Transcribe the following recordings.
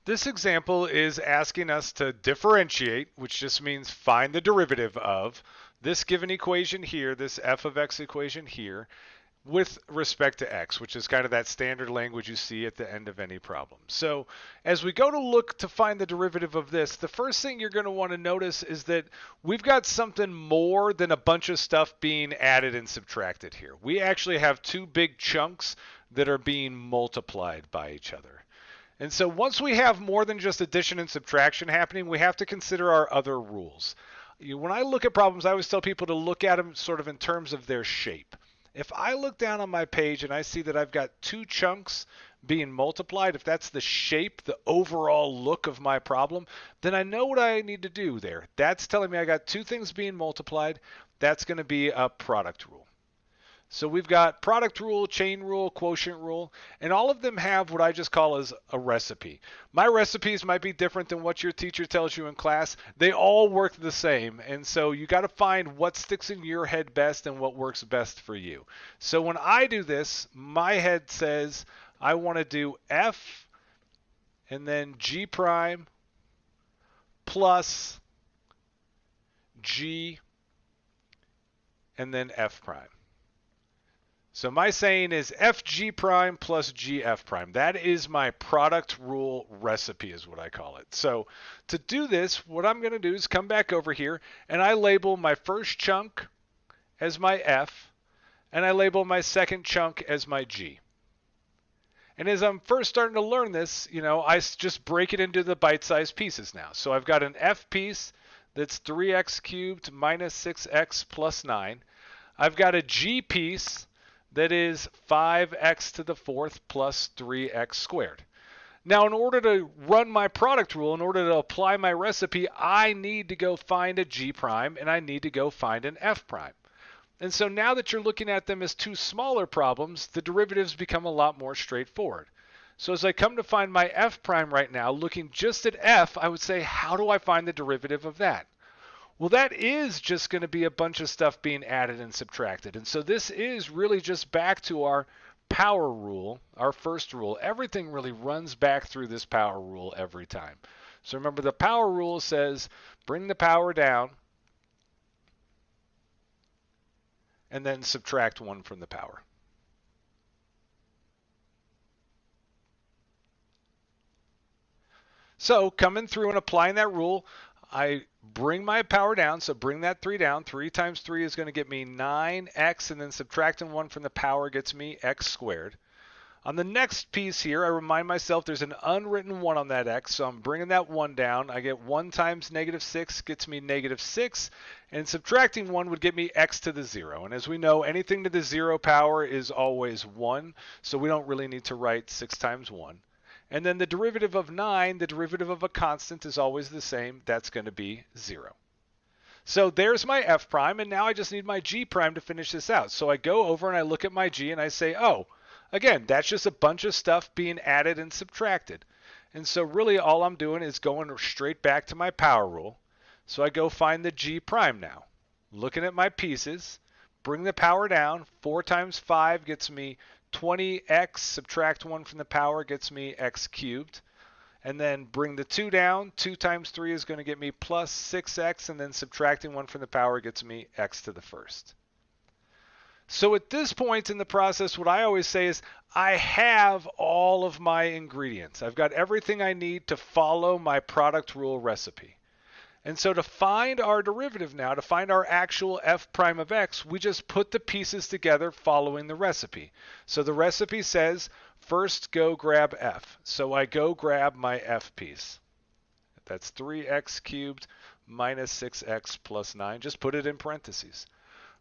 This example is asking us to differentiate, which just means find the derivative of this given equation here, this f of x equation here, with respect to x, which is kind of that standard language you see at the end of any problem. So as we go to look to find the derivative of this, the first thing you're going to want to notice is that we've got something more than a bunch of stuff being added and subtracted here. We actually have two big chunks that are being multiplied by each other. And so once we have more than just addition and subtraction happening, we have to consider our other rules. When I look at problems, I always tell people to look at them sort of in terms of their shape. If I look down on my page and I see that I've got two chunks being multiplied, if that's the shape, the overall look of my problem, then I know what I need to do there. That's telling me I got two things being multiplied. That's going to be a product rule. So we've got product rule, chain rule, quotient rule, and all of them have what I just call as a recipe. My recipes might be different than what your teacher tells you in class. They all work the same, and so you got to find what sticks in your head best and what works best for you. So when I do this, my head says I want to do f and then g prime plus g and then f prime. So my saying is fg prime plus gf prime. That is my product rule recipe is what I call it. So to do this, what I'm going to do is come back over here and I label my first chunk as my f and I label my second chunk as my g. And as I'm first starting to learn this, I just break it into the bite-sized pieces now. So I've got an f piece that's 3x cubed minus 6x plus 9. I've got a g piece that is 5x to the fourth plus 3x squared. Now, in order to run my product rule, in order to apply my recipe, I need to go find a g prime and I need to go find an f prime. And so now that you're looking at them as two smaller problems, the derivatives become a lot more straightforward. So as I come to find my f prime right now, looking just at f, I would say, how do I find the derivative of that? Well, that is just going to be a bunch of stuff being added and subtracted. And so this is really just back to our power rule, our first rule. Everything really runs back through this power rule every time. So remember, the power rule says bring the power down and then subtract 1 from the power. So coming through and applying that rule, I bring my power down, so bring that 3 down. 3 times 3 is going to get me 9x, and then subtracting 1 from the power gets me x squared. On the next piece here, I remind myself there's an unwritten 1 on that x, so I'm bringing that 1 down. I get 1 times negative 6 gets me negative 6, and subtracting 1 would get me x to the 0. And as we know, anything to the 0 power is always 1, so we don't really need to write 6 times 1. And then the derivative of 9, the derivative of a constant is always the same. That's going to be 0. So there's my f prime, and now I just need my g prime to finish this out. So I go over and I look at my g and I say, oh, again, that's just a bunch of stuff being added and subtracted. And so really all I'm doing is going straight back to my power rule. So I go find the g prime now. Looking at my pieces, bring the power down. 4 times 5 gets me 20x, subtract 1 from the power gets me x cubed. And then bring the 2 down. 2 times 3 is going to get me plus 6x, and then subtracting 1 from the power gets me x to the first. So at this point in the process, what I always say is I have all of my ingredients. I've got everything I need to follow my product rule recipe. And so to find our derivative now, to find our actual f prime of x, we just put the pieces together following the recipe. So the recipe says, first go grab f. So I go grab my f piece. That's 3x cubed minus 6x plus 9. Just put it in parentheses.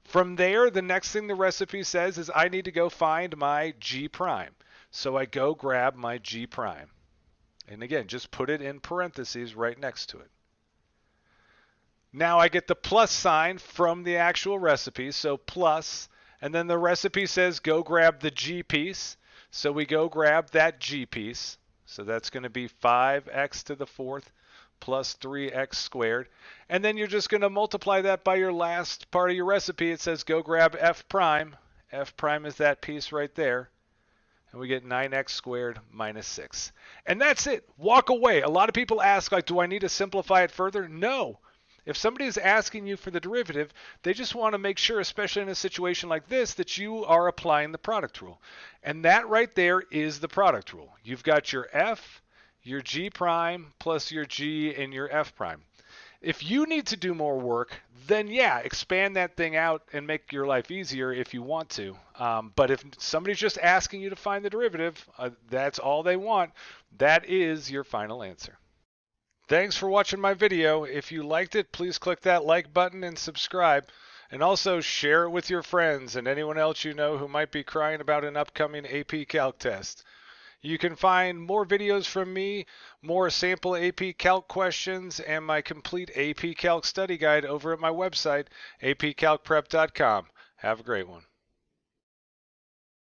From there, the next thing the recipe says is I need to go find my g prime. So I go grab my g prime. And again, just put it in parentheses right next to it. Now I get the plus sign from the actual recipe, so plus, and then the recipe says go grab the g piece, so we go grab that g piece. So that's going to be 5x to the fourth plus 3x squared. And then you're just going to multiply that by your last part of your recipe. It says go grab f prime. F prime is that piece right there. and we get 9x squared minus 6. And that's it. Walk away. A lot of people ask, like, do I need to simplify it further? No. If somebody is asking you for the derivative, they just want to make sure, especially in a situation like this, that you are applying the product rule. And that right there is the product rule. You've got your f, your g prime, plus your g and your f prime. If you need to do more work, then yeah, expand that thing out and make your life easier if you want to. But if somebody's just asking you to find the derivative, that's all they want. That is your final answer. Thanks for watching my video. If you liked it, please click that like button and subscribe. And also share it with your friends and anyone else you know who might be crying about an upcoming AP Calc test. You can find more videos from me, more sample AP Calc questions, and my complete AP Calc study guide over at my website, apcalcprep.com. Have a great one.